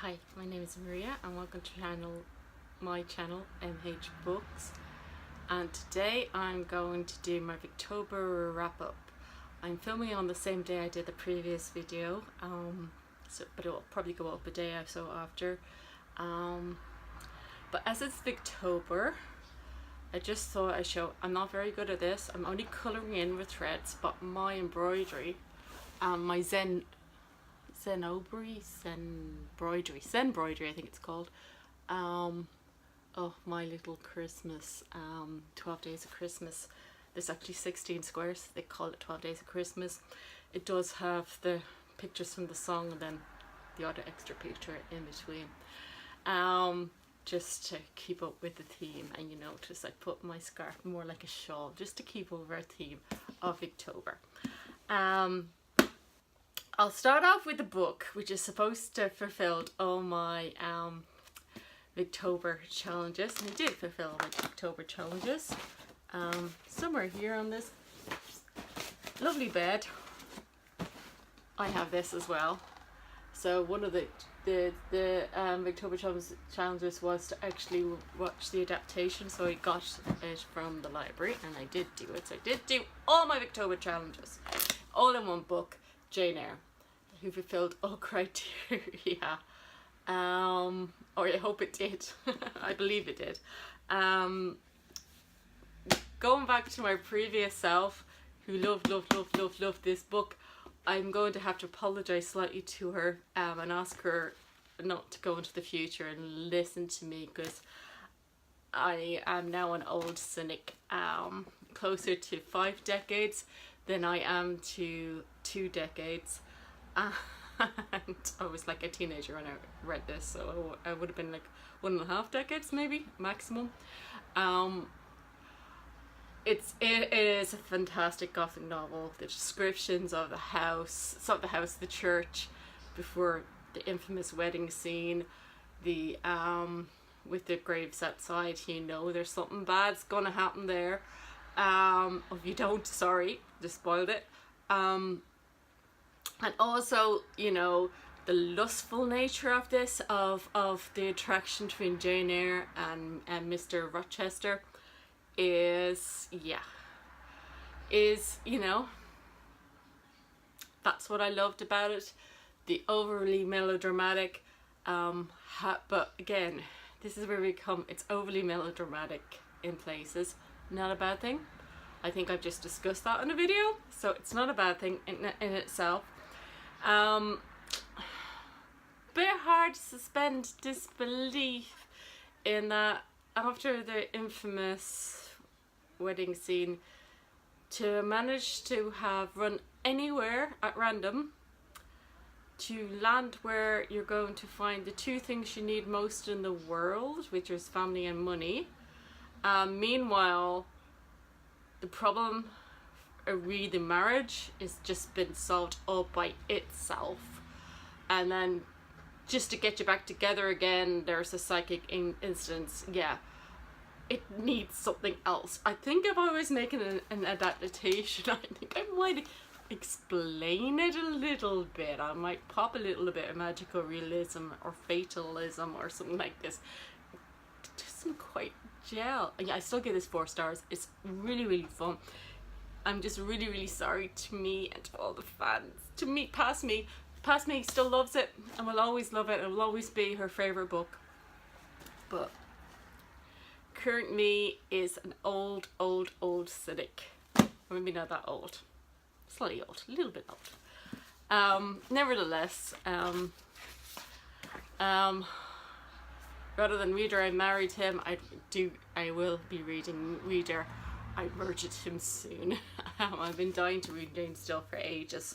Hi, my name is Maria and welcome to my channel MH Books, and today I'm going to do my Victober wrap up. I'm filming on the same day I did the previous video, but it will probably go up a day or so after. But as it's Victober, I just thought I'd show. I'm not very good at this. I'm only colouring in with threads, but my embroidery, my Zen embroidery, I think it's called. Oh, my little Christmas, 12 days of Christmas. There's actually 16 squares. They call it 12 days of Christmas. It does have the pictures from the song and then the other extra picture in between. Just to keep up with the theme, and you notice I put my scarf more like a shawl just to keep over a theme of Victober. I'll start off with the book, which is supposed to have fulfilled all my Victober challenges, and I did fulfill my Victober challenges. Somewhere here on this lovely bed I have this as well. So one of the Victober challenges was to actually watch the adaptation, so I got it from the library and I did do it. So I did do all my Victober challenges all in one book, Jane Eyre, who fulfilled all criteria. Or I hope it did. I believe it did. Going back to my previous self, who loved this book, I'm going to have to apologise slightly to her and ask her not to go into the future and listen to me, because I am now an old cynic, closer to 5 decades than I am to 2 decades. And I was like a teenager when I read this, so I would have been like 1.5 decades maybe maximum. It is a fantastic gothic novel. The descriptions of the house, the church, before the infamous wedding scene, the with the graves outside, there's something bad's gonna happen there. If you don't, sorry, just spoiled it. And also, the lustful nature of this, of the attraction between Jane Eyre and Mr. Rochester is that's what I loved about it. The overly melodramatic, but again, this is where we come. It's overly melodramatic in places, not a bad thing. I think I've just discussed that in a video, so it's not a bad thing in itself. Bit hard to suspend disbelief in that after the infamous wedding scene, to manage to have run anywhere at random to land where you're going to find the 2 things you need most in the world, which is family and money. Meanwhile, the problem the marriage is just been solved all by itself, and then just to get you back together again, there's a psychic instance. It needs something else. I think if I was making an adaptation, I think I might explain it a little bit. I might pop a little bit of magical realism or fatalism or something like this. It doesn't quite gel. Yeah, I still give this 4 stars. It's really fun. I'm just really sorry to me and to all the fans. Past me still loves it and will always love it. It will always be her favourite book. But current me is an old cynic. Maybe not that old. Slightly old. A little bit old. Nevertheless, rather than Reader, I married him. I will be reading Reader. I murdered him soon. I've been dying to read Jane Steele for ages.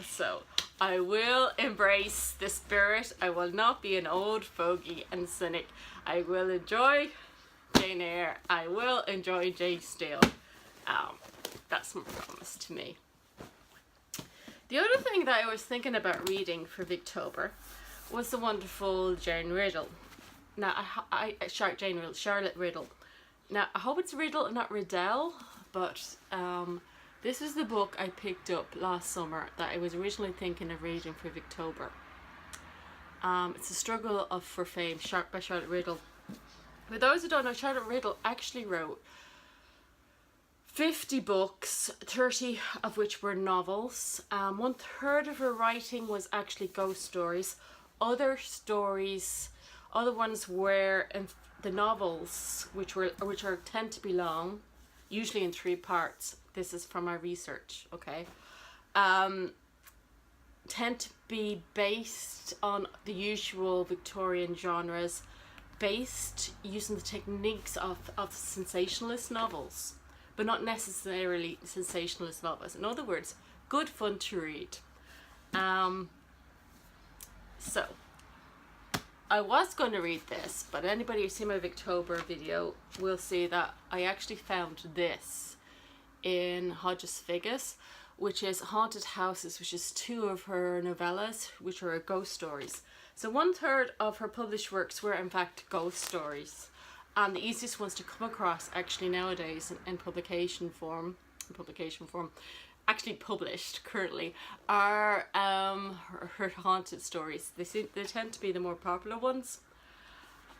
So I will embrace the spirit. I will not be an old fogey and cynic. I will enjoy Jane Eyre. I will enjoy Jane Steele. That's my promise to me. The other thing that I was thinking about reading for Victober was the wonderful Jane Riddle. Now, Charlotte Riddle. Now, I hope it's Riddle and not Riddell, but this is the book I picked up last summer that I was originally thinking of reading for Victober. It's a struggle for fame, by Charlotte Riddell. For those who don't know, Charlotte Riddell actually wrote 50 books, 30 of which were novels. 1/3 of her writing was actually ghost stories. Other ones were in the novels, which tend to be long, usually in 3 parts. This is from my research, okay? Tend to be based on the usual Victorian genres, based using the techniques of sensationalist novels, but not necessarily sensationalist novels. In other words, good fun to read. So, I was going to read this, but anybody who's seen my Victober video will see that I actually found this in Hodges Figgis, which is Haunted Houses, which is 2 of her novellas, which are ghost stories. So 1/3 of her published works were in fact ghost stories. And the easiest ones to come across actually nowadays in publication form, actually published currently, are her haunted stories. They tend to be the more popular ones.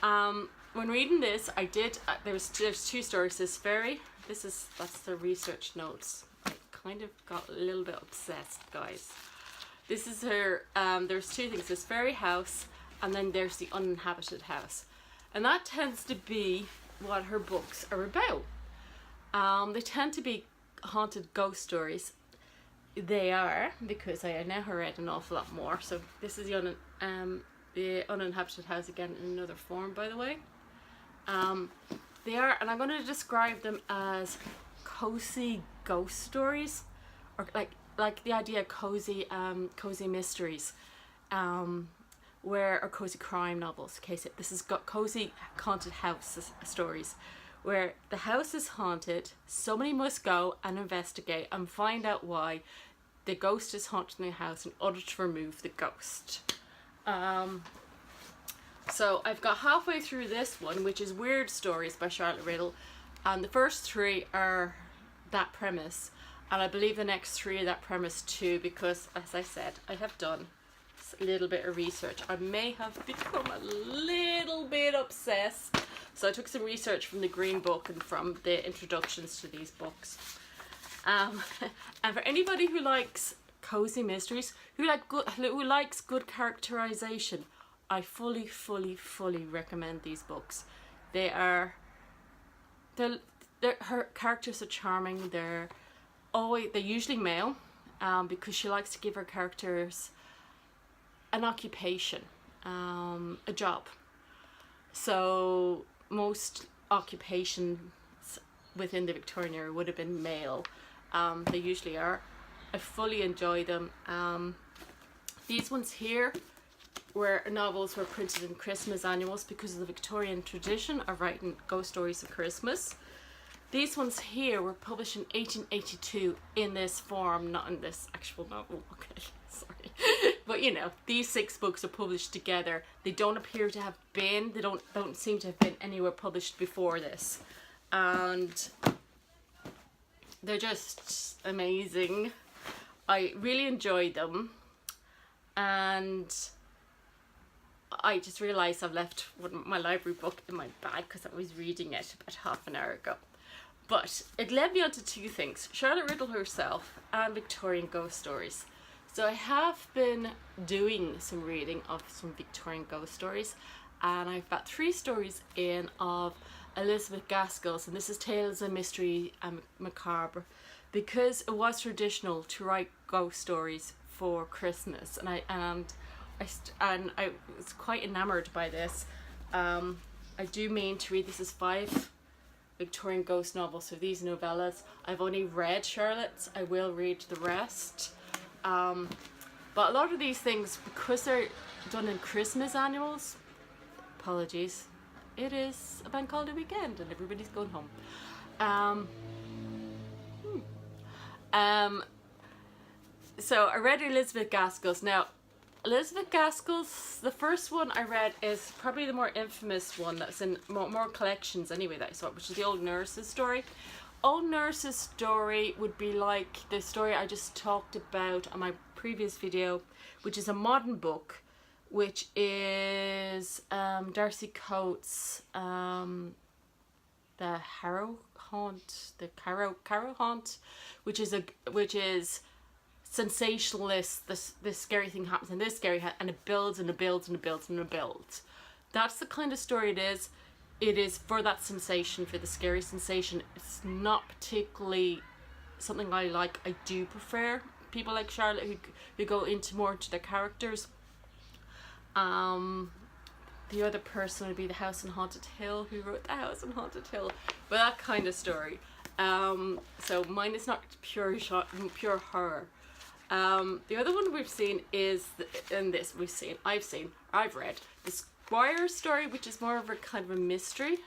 When reading this, I did, there's 2 stories. This fairy, that's the research notes. I kind of got a little bit obsessed, guys. This is her, there's 2 things. There's Fairy House, and then there's the Uninhabited House. And that tends to be what her books are about. They tend to be haunted ghost stories. They are, because I now have read an awful lot more. So this is the Uninhabited House again in another form, by the way. They are, and I'm going to describe them as cozy ghost stories, or like the idea of cozy mysteries, or cozy crime novels. Okay, so this has got cozy haunted house stories, where the house is haunted. Somebody must go and investigate and find out why the ghost is haunting the house in order to remove the ghost. So I've got halfway through this one, which is Weird Stories by Charlotte Riddell, and the first 3 are that premise, and I believe the next 3 are that premise too, because as I said, I have done a little bit of research. I may have become a little bit obsessed, so I took some research from the Green Book and from the introductions to these books. And for anybody who likes cozy mysteries, who likes good characterization, I fully recommend these books. Her characters are charming. They're usually male, because she likes to give her characters an occupation, a job. So most occupations within the Victorian era would have been male. They usually are. I fully enjoy them. These ones here novels were printed in Christmas annuals because of the Victorian tradition of writing ghost stories at Christmas. These ones here were published in 1882 in this form, not in this actual novel. Okay, sorry. But you know, these 6 books are published together. They don't appear to have been, they don't seem to have been anywhere published before this. And they're just amazing. I really enjoyed them. And I just realised I've left my library book in my bag because I was reading it about half an hour ago. But it led me on to 2 things: Charlotte Riddell herself and Victorian ghost stories. So I have been doing some reading of some Victorian ghost stories, and I've got 3 stories in of Elizabeth Gaskell's, and this is Tales of Mystery and Macabre, because it was traditional to write ghost stories for Christmas, and I was quite enamoured by this. I do mean to read. This is 5 Victorian ghost novels, so these novellas. I've only read Charlotte's. I will read the rest. But a lot of these things, because they're done in Christmas annuals, apologies, it is a bank holiday weekend and everybody's going home. So I read Elizabeth Gaskell's. Now, Elizabeth Gaskell's, the first one I read is probably the more infamous one that's in more collections anyway that I saw, which is the Old Nurse's Story. Old Nurse's Story would be like the story I just talked about on my previous video, which is a modern book which is Darcy Coates' the Harrow Haunt, the Carrow Haunt, which is sensationalist. This scary thing happens and this scary and it builds and it builds and it builds and it builds. That's the kind of story it is. It is for that sensation, for the scary sensation. It's not particularly something I like. I do prefer people like Charlotte who go more into their characters. The other person would be the House on Haunted Hill, who wrote the House on Haunted Hill, but that kind of story. So mine is not pure horror. The other one we've seen is I've read the Squire story, which is more of a kind of a mystery,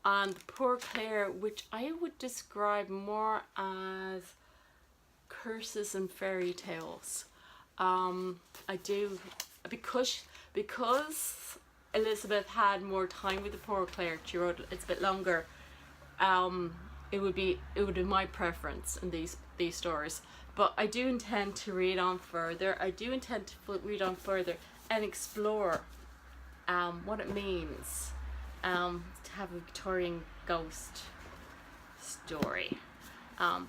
and the Poor Clare, which I would describe more as curses and fairy tales. I do, because Elizabeth had more time with the Poor Clare, she wrote it's a bit longer. It would be my preference in these stories. But I do intend to read on further. I do intend to read on further and explore what it means to have a Victorian ghost story.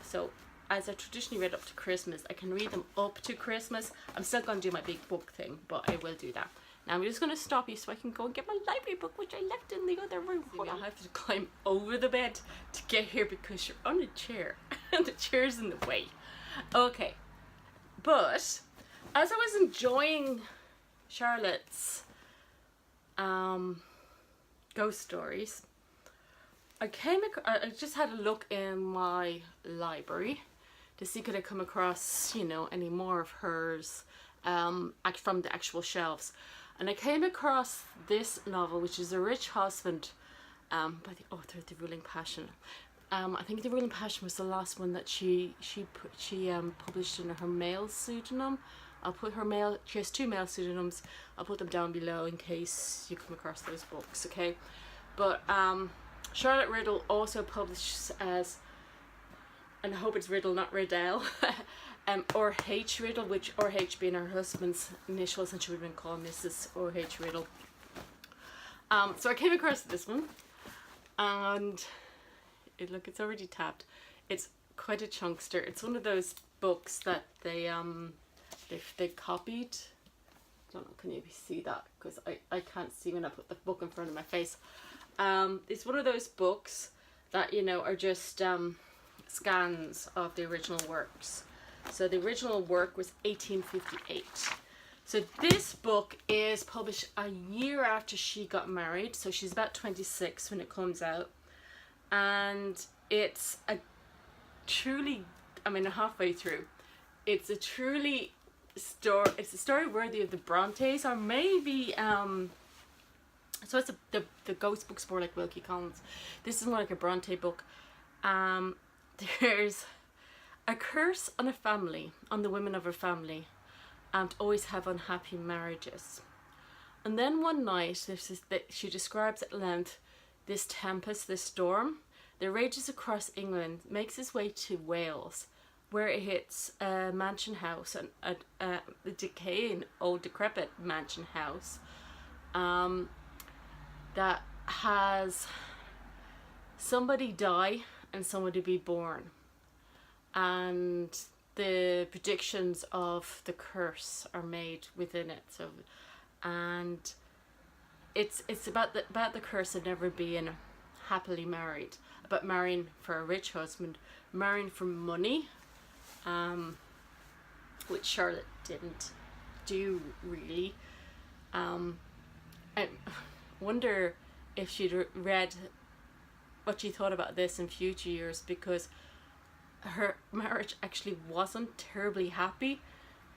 So as I traditionally read up to Christmas, I can read them up to Christmas. I'm still going to do my big book thing, but I will do that. Now I'm just going to stop you so I can go and get my library book, which I left in the other room. I have to climb over the bed to get here because you're on a chair and the chair's in the way. Okay, but as I was enjoying Charlotte's ghost stories, I just had a look in my library to see could I come across, any more of hers from the actual shelves. And I came across this novel, which is A Rich Husband, by the author of The Ruling Passion. I think The Ruling Passion was the last one that she published under her male pseudonym. She has 2 male pseudonyms. I'll put them down below in case you come across those books, okay? But Charlotte Riddell also publishes as, and I hope it's Riddle, not Riddell, or H. Riddle, which R.H. being her husband's initials, and she would have been called Mrs. R.H. Riddle. So I came across this one, and it's already tabbed. It's quite a chunkster. It's one of those books that they copied. I don't know, can you see that? Because I can't see when I put the book in front of my face. It's one of those books that, are just scans of the original works. So the original work was 1858. So this book is published a year after she got married. So she's about 26 when it comes out. And it's halfway through. It's a story worthy of the Brontes, or maybe so it's the ghost book's more like Wilkie Collins. This is more like a Brontë book. There's a curse on a family, on the women of her family, to always have unhappy marriages. And then one night, she describes at length this tempest, this storm, that rages across England, makes its way to Wales, where it hits a mansion house, a decaying, old, decrepit mansion house, that has somebody die and somebody be born. And the predictions of the curse are made within it. So, and it's about the curse of never being happily married, about marrying for a rich husband, marrying for money, which Charlotte didn't do really. I wonder if she'd read what she thought about this in future years, because her marriage actually wasn't terribly happy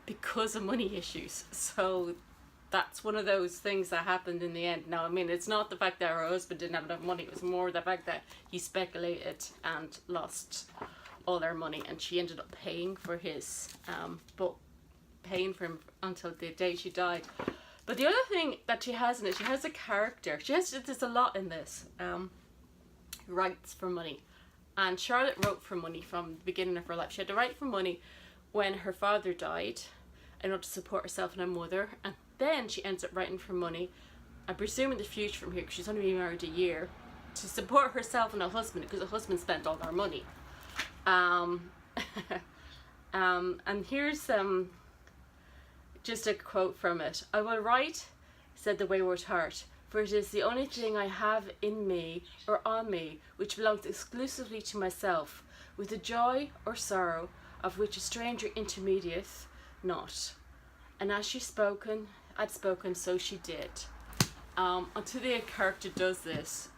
because of money issues. So that's one of those things that happened in the end. Now, it's not the fact that her husband didn't have enough money, it was more the fact that he speculated and lost all their money, and she ended up paying for his book, paying for him until the day she died. But the other thing that she has in it, she has a character. There's a lot in this. Writes for money. And Charlotte wrote for money from the beginning of her life. She had to write for money when her father died in order to support herself and her mother. And then she ends up writing for money, I presume in the future from here, because she's only been married a year, to support herself and her husband, because her husband spent all their money. And here's just a quote from it. "I will write," said the wayward heart, "for it is the only thing I have in me or on me which belongs exclusively to myself, with the joy or sorrow of which a stranger intermediateth not." And as she had spoken, so she did. Until the character does this,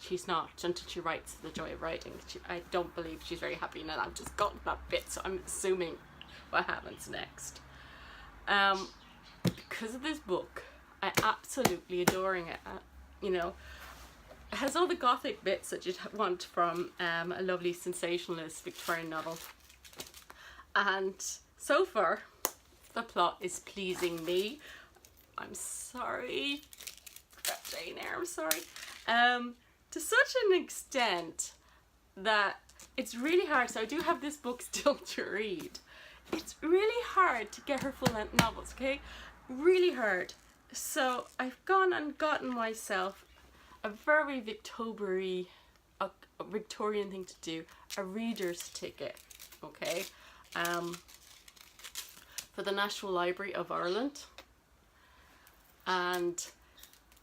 she's not, until she writes the joy of writing. I don't believe she's very happy, and I've just gotten that bit, so I'm assuming what happens next. Because of this book, I'm absolutely adoring it. You know, it has all the gothic bits that you'd want from a lovely sensationalist Victorian novel. And so far, the plot is pleasing me. I'm sorry, Jane Eyre, I'm sorry. To such an extent that it's really hard. So I do have this book still to read. It's really hard to get her full-length novels, okay? Really hard. So I've gone and gotten myself a very Victorian thing to do, a reader's ticket, okay? For the National Library of Ireland. And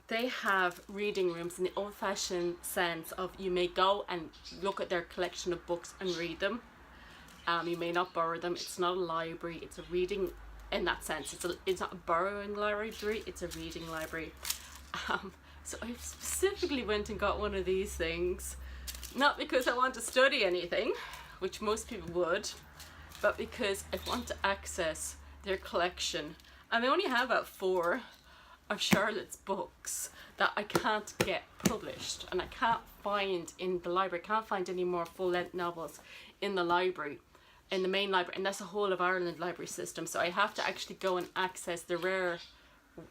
they have reading rooms in the old-fashioned sense of you may go and look at their collection of books and read them. You may not borrow them. It's not a library. It's a reading in that sense. It's not a borrowing library. It's a reading library. So I specifically went and got one of these things, not because I want to study anything, which most people would, but because I want to access their collection. And they only have about 4 of Charlotte's books that I can't get published, and I can't find in the library. I can't find any more full-length novels in the library, in the main library, and that's a whole of Ireland library system. So I have to actually go and access the rare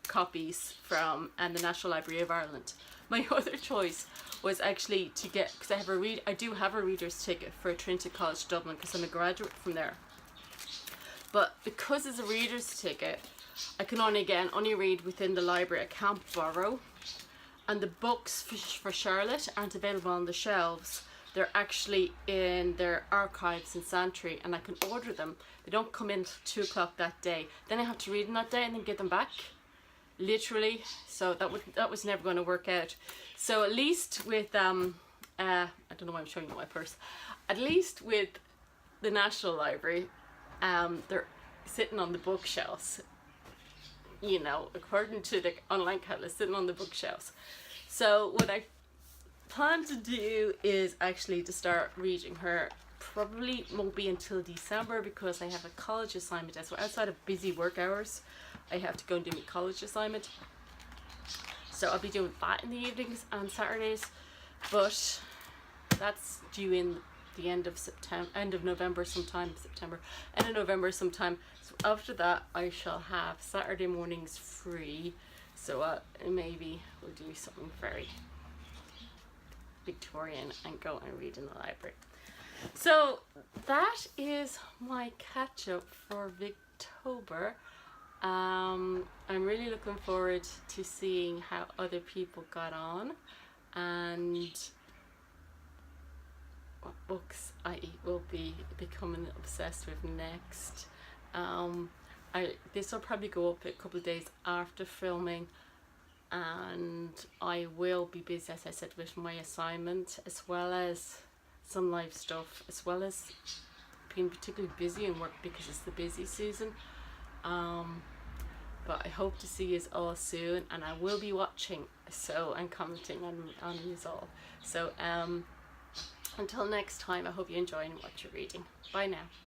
copies from the National Library of Ireland. My other choice was actually to get, because I do have a reader's ticket for Trinity College Dublin, because I'm a graduate from there. But because it's a reader's ticket, I can only read within the library. I can't borrow, and the books for Charlotte aren't available on the shelves. They're actually in their archives in Santry, and I can order them. They don't come in till 2 o'clock that day. Then I have to read them that day and then get them back, literally. So that was never going to work out. So at least with I don't know why I'm showing you my purse. At least with the National Library, they're sitting on the bookshelves. You know, according to the online catalog, sitting on the bookshelves. So what I plan to do is actually to start reading her. Probably won't be until December, because I have a college assignment as well. Outside of busy work hours, I have to go and do my college assignment. So I'll be doing that in the evenings and Saturdays, but that's due in the end of November sometime, end of November sometime. So after that, I shall have Saturday mornings free. So maybe we'll do something very Victorian and go and read in the library. So that is my catch up for Victober. I'm really looking forward to seeing how other people got on and what books I will be becoming obsessed with next. This will probably go up a couple of days after filming, and I will be busy, as I said, with my assignment, as well as some live stuff, as well as being particularly busy in work because it's the busy season. But I hope to see you all soon, and I will be watching and commenting on you all. So until next time, I hope you enjoy and what you're reading. Bye now.